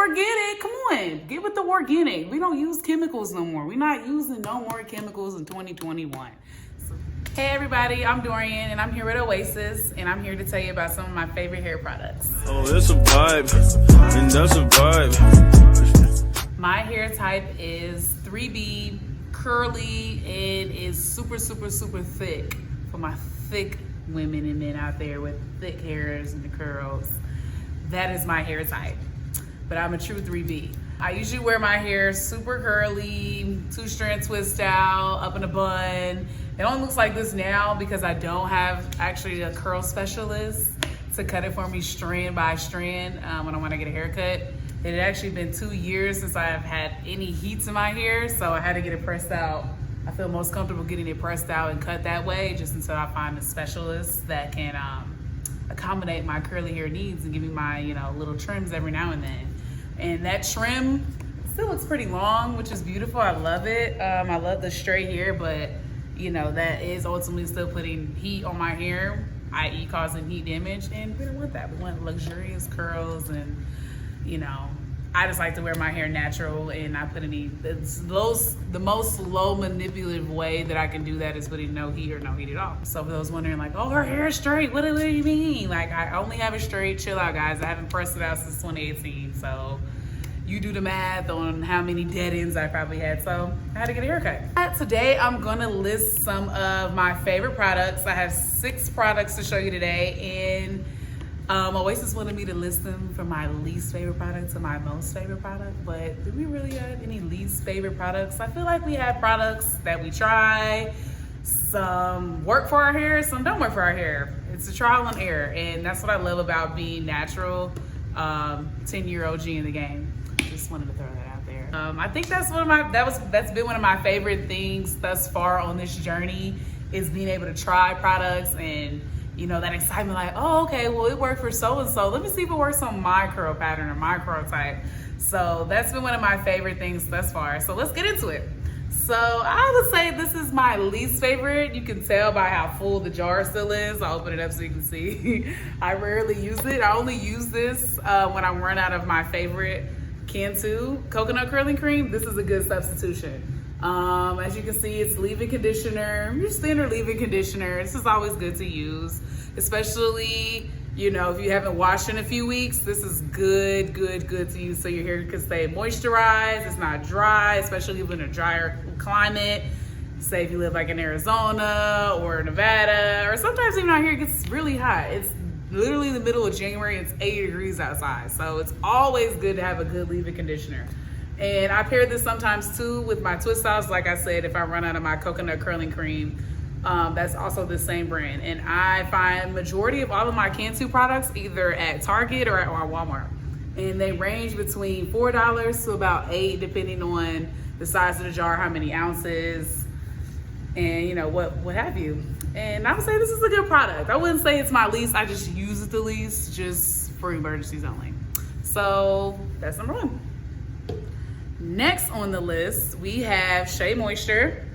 organic. Come on, get with the organic. We don't use chemicals no more. We're not using no more chemicals in 2021. Hey everybody, I'm Dorian and I'm here with Oasis and I'm here to tell you about some of my favorite hair products. Oh, it's a vibe, and that's a vibe. My hair type is 3B, curly, and is super thick for my thick women and men out there with thick hairs and the curls. That is my hair type, but I'm a true 3B. I usually wear my hair super curly, 2-strand twist out, up in a bun. It only looks like this now because I don't have actually a curl specialist to cut it for me strand by strand when I want to get a haircut. It had actually been 2 years since I have had any heat to my hair, so I had to get it pressed out. I feel most comfortable getting it pressed out and cut that way just until I find a specialist that can accommodate my curly hair needs and give me my little trims every now and then. And that trim still looks pretty long, which is beautiful. I love it. I love the straight hair, but that is ultimately still putting heat on my hair, i.e. causing heat damage, and we don't want that. We want luxurious curls, and I just like to wear my hair natural, and I put the most low manipulative way that I can do that is putting no heat or no heat at all. So for those wondering like, oh, her hair is straight, what do you mean? Like, I only have it straight. Chill out, guys. I haven't pressed it out since 2018, so you do the math on how many dead ends I probably had. So I had to get a haircut. Today, I'm gonna list some of my favorite products. I have 6 products to show you today, and Oasis wanted me to list them from my least favorite product to my most favorite product, but do we really have any least favorite products? I feel like we have products that we try. Some work for our hair, some don't work for our hair. It's a trial and error, and that's what I love about being natural. 10-year OG in the game. Just wanted to throw that out there. I think that's been one of my favorite things thus far on this journey, is being able to try products and that excitement, like, oh, okay, well, it worked for so-and-so. Let me see if it works on my curl pattern or my curl type. So that's been one of my favorite things thus far. So let's get into it. So I would say this is my least favorite. You can tell by how full the jar still is. I'll open it up so you can see. I rarely use it. I only use this when I run out of my favorite Cantu coconut curling cream. This is a good substitution. As you can see, it's leave-in conditioner, your standard leave-in conditioner. This is always good to use, especially, if you haven't washed in a few weeks. This is good to use so your hair can stay moisturized. It's not dry, especially in a drier climate. Say if you live like in Arizona or Nevada, or sometimes even out here it gets really hot. It's literally the middle of January, it's 80 degrees outside. So it's always good to have a good leave-in conditioner. And I pair this sometimes too with my twist outs. Like I said, if I run out of my coconut curling cream, that's also the same brand. And I find majority of all of my Cantu products either at Target or at Walmart. And they range between $4 to about $8, depending on the size of the jar, how many ounces, and what have you. And I would say this is a good product. I wouldn't say it's my least. I just use it the least, just for emergencies only. So that's number 1. Next on the list, we have Shea Moisture.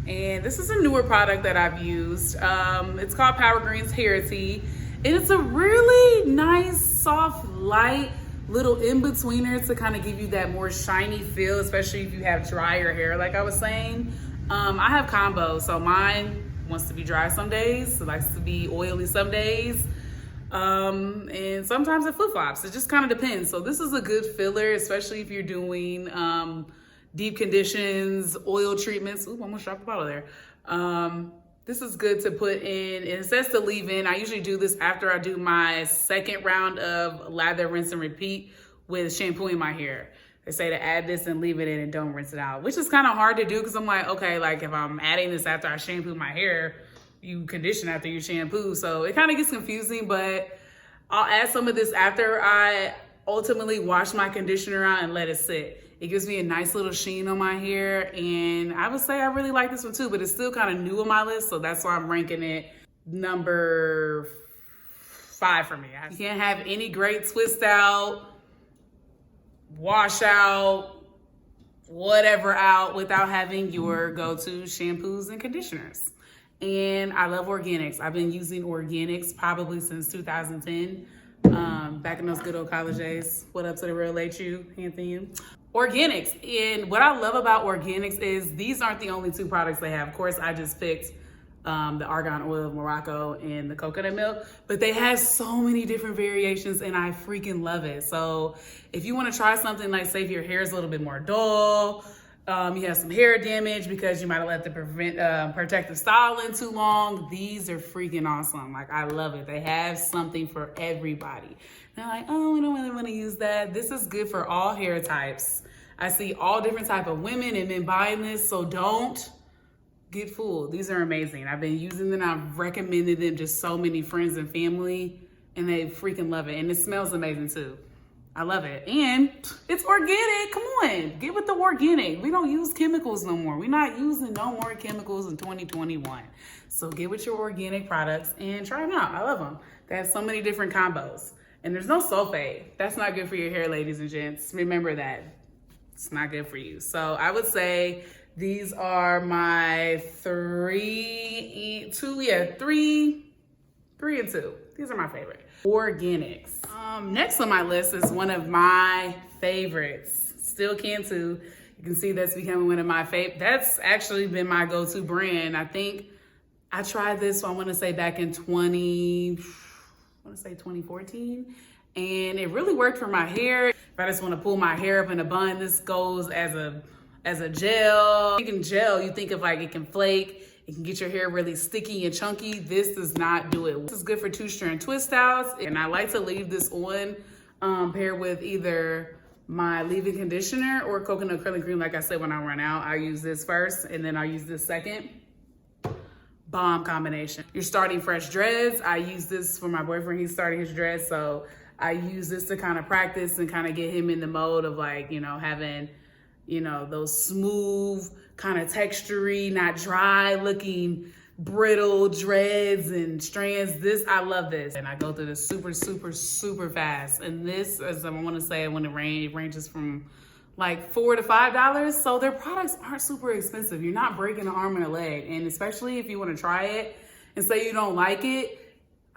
And this is a newer product that I've used. It's called Power Greens Hair Tea. And it's a really nice, soft, light little in-betweener to kind of give you that more shiny feel, especially if you have drier hair, like I was saying. I have combo, so mine wants to be dry some days. It likes to be oily some days. And sometimes it flip-flops. It just kind of depends. So this is a good filler, especially if you're doing deep conditions, oil treatments. Ooh, almost dropped the bottle there. This is good to put in. And it says to leave in. I usually do this after I do my second round of lather, rinse, and repeat with shampooing my hair. They say to add this and leave it in and don't rinse it out, which is kind of hard to do because I'm like, okay, like if I'm adding this after I shampoo my hair, you condition after you shampoo. So it kind of gets confusing, but I'll add some of this after I ultimately wash my conditioner out and let it sit. It gives me a nice little sheen on my hair. And I would say I really like this one too, but it's still kind of new on my list. So that's why I'm ranking it number 5 for me. You can't have any great twist out, wash out, whatever out without having your go-to shampoos and conditioners. And I love organics. I've been using organics probably since 2010. Back in those good old college days. What up to the real late you, Anthony? Organics. And what I love about organics is these aren't the only two products they have. Of course, I just picked the argan oil of Morocco and the coconut milk, but they have so many different variations and I freaking love it. So if you want to try something like, say if your hair is a little bit more dull, you have some hair damage because you might have let the protective style in too long, these are freaking awesome. Like, I love it. They have something for everybody. And they're like, oh, we don't really want to use that. This is good for all hair types. I see all different type of women and men buying this, so don't get fooled. These are amazing. I've been using them. I've recommended them to so many friends and family, and they freaking love it. And it smells amazing too. I love it. And it's organic. Come on, get with the organic. We don't use chemicals no more. We're not using no more chemicals in 2021. So get with your organic products and try them out. I love them. They have so many different combos. And there's no sulfate. That's not good for your hair, ladies and gents. Remember that. It's not good for you. So I would say these are my three and two. These are my favorite. Organics. Next on my list is one of my favorites, still Cantu. You can see that's becoming one of my favorites. That's actually been my go-to brand. I think I tried this, I want to say back in 2014. And it really worked for my hair. If I just want to pull my hair up in a bun, this goes as a gel. You can gel, you think of like it can flake. It can get your hair really sticky and chunky. This does not do it. This is good for two-strand twist styles. And I like to leave this on paired with either my leave-in conditioner or coconut curling cream. Like I said, when I run out, I use this first and then I use this second. Bomb combination. You're starting fresh dreads. I use this for my boyfriend. He's starting his dreads. So I use this to kind of practice and kind of get him in the mode of like, you know, having, you know, those smooth, kind of textury, not dry looking, brittle dreads and strands. I love this. And I go through this super, super, super fast. And this, as I want to say, when it ranges from like $4 to $5. So their products aren't super expensive. You're not breaking an arm and a leg. And especially if you want to try it and say you don't like it,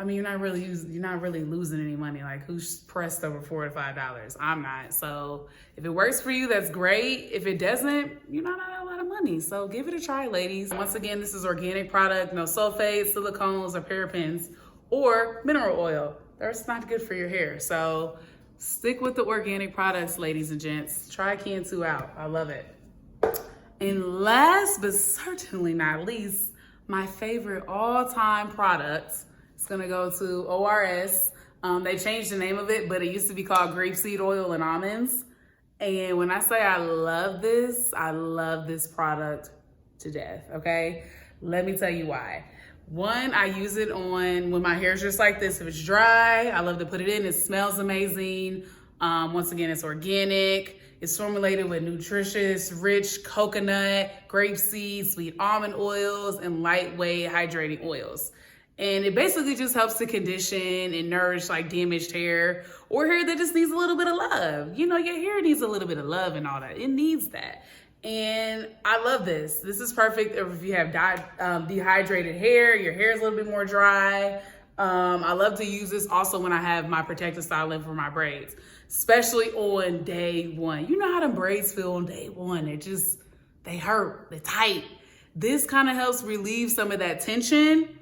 I mean, you're not really losing any money. Like, who's pressed over $4 to $5? I'm not. So if it works for you, that's great. If it doesn't, you're not out a lot of money. So give it a try, ladies. Once again, this is organic product, no sulfates, silicones, or parabens, or mineral oil. That's not good for your hair. So stick with the organic products, ladies and gents. Try Cantu out. I love it. And last but certainly not least, my favorite all-time product. It's gonna go to ORS. They changed the name of it, but it used to be called grapeseed oil and almonds. And when I say I love this product to death, okay? Let me tell you why. One, I use it on when my hair's just like this. If it's dry, I love to put it in. It smells amazing. Once again, it's organic. It's formulated with nutritious, rich coconut, grapeseed, sweet almond oils, and lightweight hydrating oils. And it basically just helps to condition and nourish like damaged hair or hair that just needs a little bit of love. You know, your hair needs a little bit of love and all that. It needs that. And I love this. This is perfect if you have dehydrated hair, your hair is a little bit more dry. I love to use this also when I have my protective style in for my braids, especially on day one. You know how the braids feel on day one. They hurt, they're tight. This kind of helps relieve some of that tension.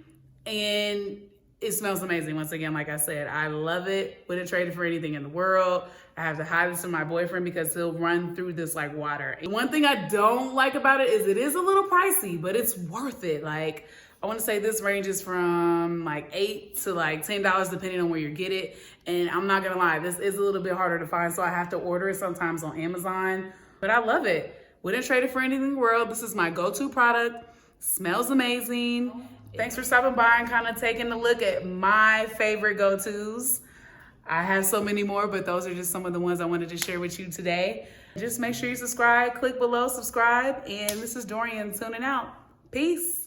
And it smells amazing. Once again, like I said, I love it. Wouldn't trade it for anything in the world. I have to hide this from my boyfriend because he'll run through this like water. And one thing I don't like about it is a little pricey, but it's worth it. Like, I want to say this ranges from like $8 to like $10 depending on where you get it. And I'm not gonna lie, this is a little bit harder to find, so I have to order it sometimes on Amazon. But I love it. Wouldn't trade it for anything in the world. This is my go-to product. Smells amazing. Thanks for stopping by and kind of taking a look at my favorite go-tos. I have so many more, but those are just some of the ones I wanted to share with you today. Just make sure you subscribe, click below, subscribe, and this is Dorian tuning out. Peace.